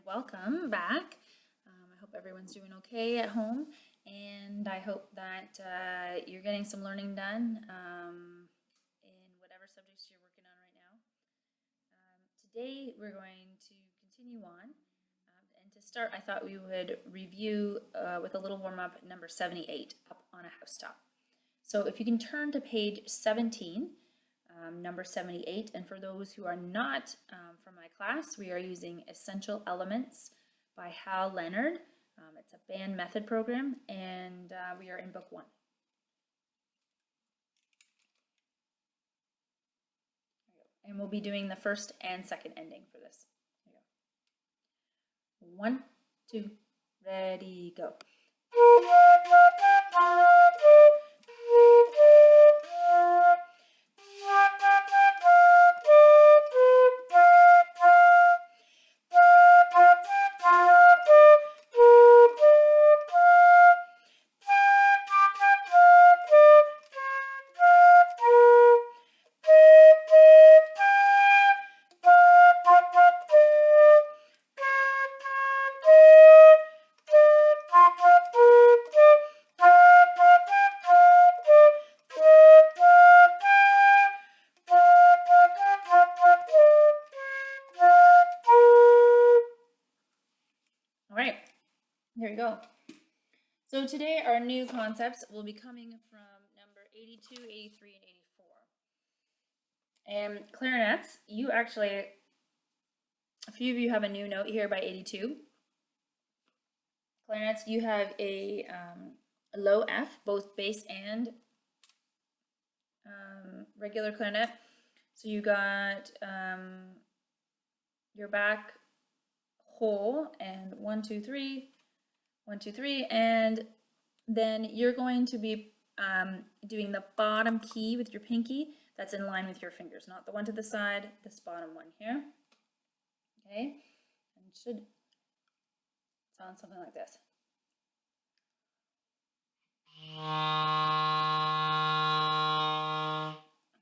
welcome back. I hope everyone's doing okay at home, and I hope that you're getting some learning done in whatever subjects you're working on right now. Today we're going to continue on, and to start I thought we would review with a little warm-up number 78, Up on a Housetop. So if you can turn to page 17, number 78, and for those who are not from my class, we are using Essential Elements by Hal Leonard. It's a band method program, and we are in book 1. And we'll be doing the first and second ending for this. There you go. 1, 2, ready, go. There we go. So today our new concepts will be coming from number 82, 83, and 84. And clarinets, you actually, a few of you have a new note here by 82. Clarinets, you have a low F, both bass and regular clarinet. So you got your back whole and 1, 2, 3. 1, 2, 3, and then you're going to be doing the bottom key with your pinky that's in line with your fingers, not the one to the side, this bottom one here. Okay, and it should sound something like this.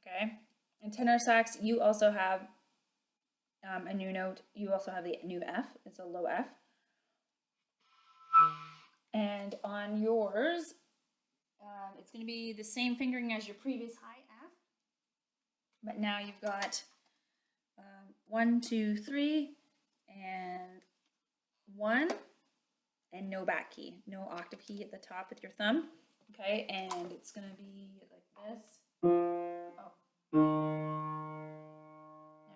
Okay, and tenor sax, you also have a new note. You also have the new F. It's a low F. And on yours, it's going to be the same fingering as your previous high F, but now you've got 1, 2, 3, and 1, and no back key, no octave key at the top with your thumb. Okay, and it's going to be like this. Oh, there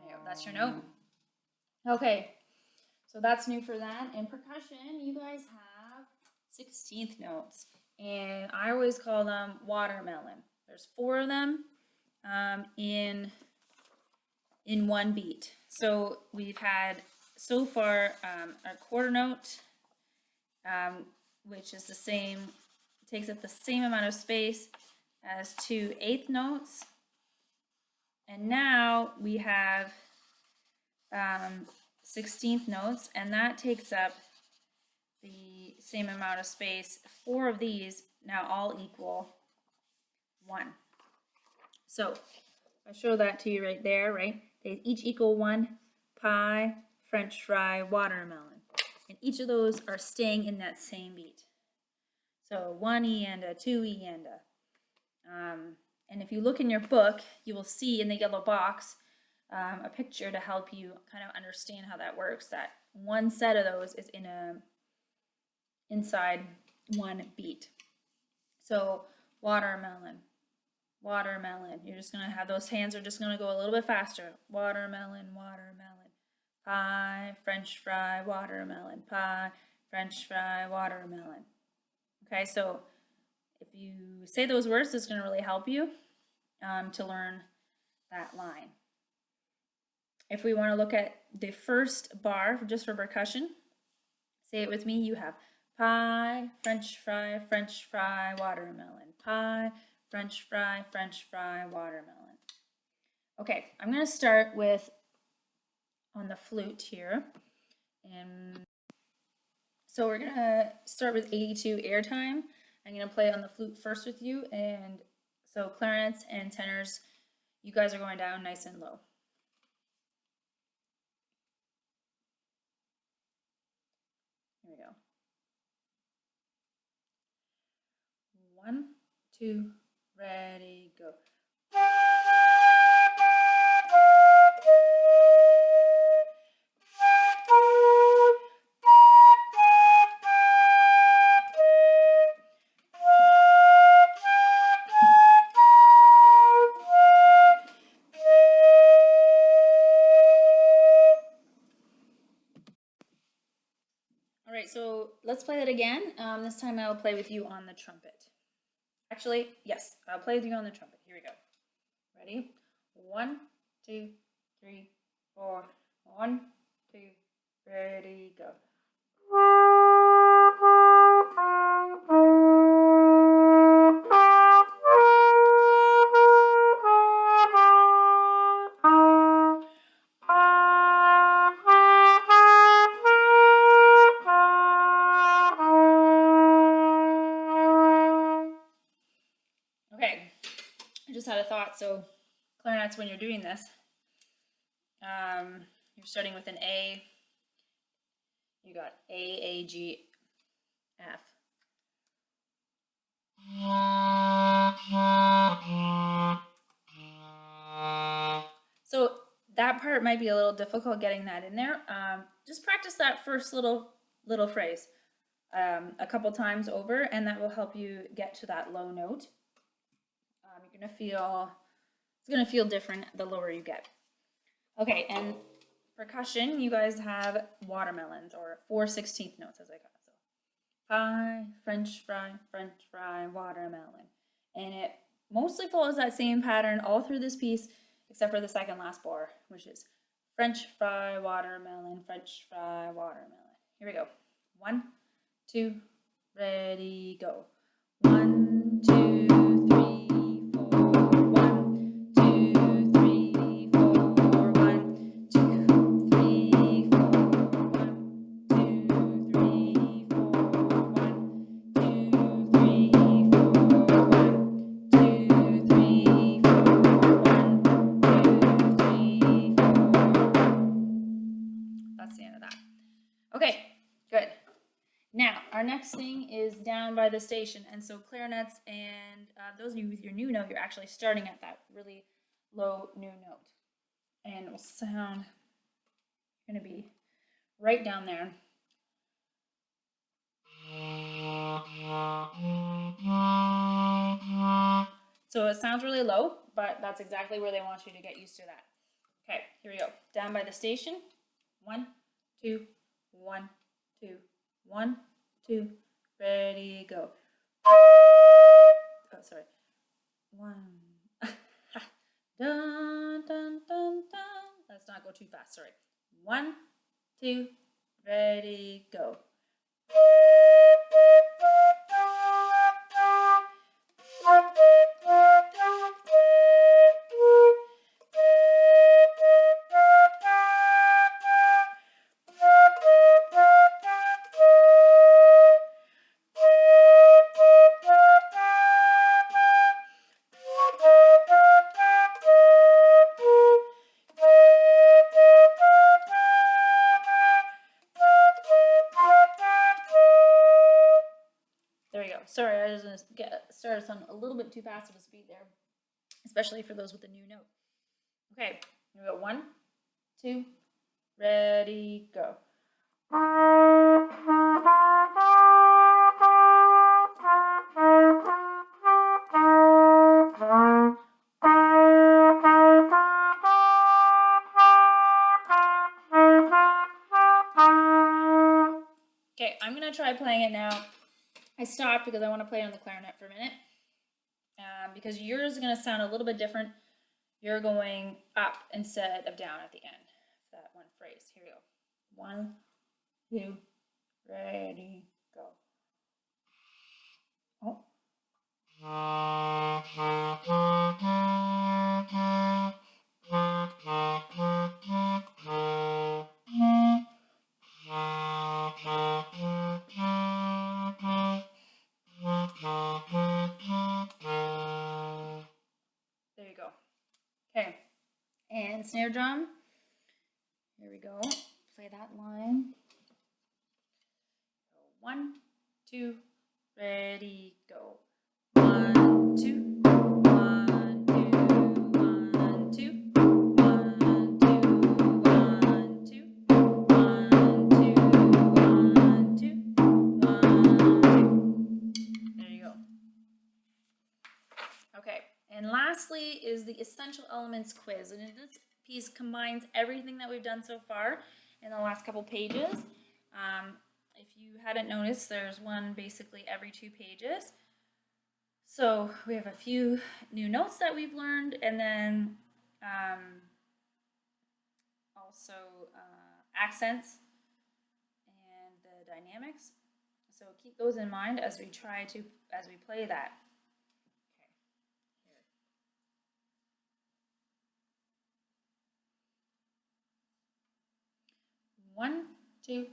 you go. That's your note. Okay. So that's new for that. And percussion, you guys have 16th notes. And I always call them watermelon. There's 4 of them in one beat. So we've had so far a quarter note, which is the same, takes up the same amount of space as 2 eighth notes. And now we have 16th notes, and that takes up the same amount of space. 4 of these now all equal 1. So I show that to you right there, right? They each equal 1, pie, French fry, watermelon. And each of those are staying in that same beat. So 1 E and a 2 E and a. And if you look in your book, you will see in the yellow box a picture to help you kind of understand how that works. That one set of those is inside one beat. So watermelon, watermelon. You're just gonna have those hands are just gonna go a little bit faster. Watermelon, watermelon. Pie, French fry, watermelon. Pie, French fry, watermelon. Okay, so if you say those words, it's gonna really help you to learn that line. If we want to look at the first bar, just for percussion, say it with me. You have pie, French fry, watermelon. Pie, French fry, watermelon. Okay, I'm going to start with on the flute here. And so we're going to start with 82 airtime. I'm going to play on the flute first with you. And so clarinets and tenors, you guys are going down nice and low. Here we go. 1, 2, ready, go. All right, so let's play that again. This time I'll play with you on the trumpet. Actually, yes, I'll play with you on the trumpet. Here we go. Ready? 1, 2, 3, 4. 1, 2, ready, go. Okay, I just had a thought. So clarinets, when you're doing this, you're starting with an A. You got A, G, F. So that part might be a little difficult getting that in there. Just practice that first little phrase a couple times over, and that will help you get to that low note. You're gonna feel, it's gonna feel different the lower you get. Okay, and percussion, you guys have watermelons, or 4/16 notes as I got. So pie, French fry, watermelon. And it mostly follows that same pattern all through this piece, except for the second last bar, which is French fry, watermelon, French fry, watermelon. Here we go. 1, 2, ready, go. 1, 2, 3, 4. 1, 2, 3, 4. 1, 2, 3, 4. 1, 2, 3, 4. 1, 2, 3, 4. 1, 2, 3, 4. 1, 2, 3, 4. That's the end of that. Okay, good. Now, our next thing is down by the station. And so clarinets and those of you with your new note, you're actually starting at that really low new note. And it will sound, going to be right down there. So it sounds really low, but that's exactly where they want you to get used to that. Okay, here we go. Down by the station. 1, 2, 1, 2, 1, 2, ready, go. Oh, sorry. 1. Dun, dun, dun, dun. Let's not go too fast, sorry. 1, 2, ready, go. Sorry, I was going to start us on a little bit too fast of a speed there, especially for those with a new note. Okay, here we go. 1, 2, ready, go. Okay, I'm going to try playing it now. I stopped because I want to play on the clarinet for a minute. Because yours is going to sound a little bit different. You're going up instead of down at the end. That one phrase. Here we go. 1, 2, ready, go. Oh. There you go. Okay. And snare drum. Here we go. Play that line. 1, 2, ready, go. 1, 2, 1, 2, 1, 2, 1, 2, 1, 2, 1, 2, 1, 2, 1, 2. There you go. Okay, and lastly is the essential elements quiz, and this piece combines everything that we've done so far in the last couple pages. If you hadn't noticed, there's one basically every 2 pages. So we have a few new notes that we've learned, and then also accents and the dynamics. So keep those in mind as we play that. Okay, here. 1, 2,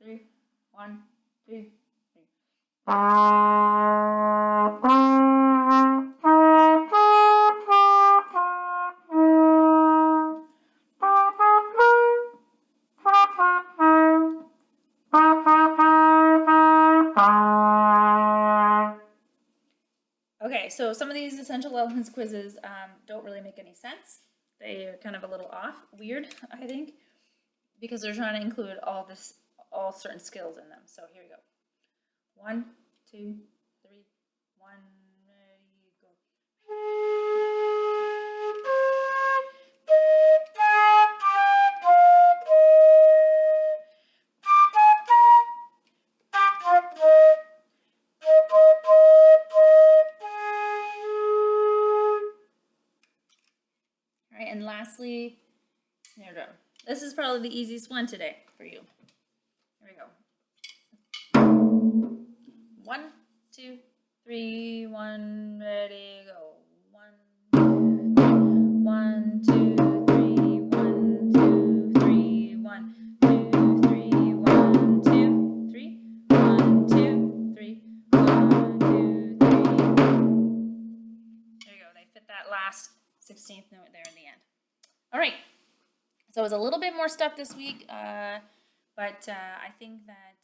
3, 1, 2, 3. Okay, so some of these essential elements quizzes don't really make any sense. They are kind of a little off, weird, I think, because they're trying to include all certain skills in them. So here we go. 1, 2, 3, 1, ready, go. All right, and lastly, there we go. This is probably the easiest one today for you. Here we go. 1, 2, 3, 1, ready, go. 1, 2, 3, 1, 2, 3, 1, 2, 3, 1, 2, 3, 1, 2, 3, 1, 2, 3. There you go. They fit that last 16th note there in the end. All right. So it was a little bit more stuff this week, but I think that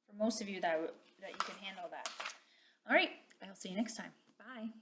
for most of you that you can handle that. All right, I'll see you next time. Bye.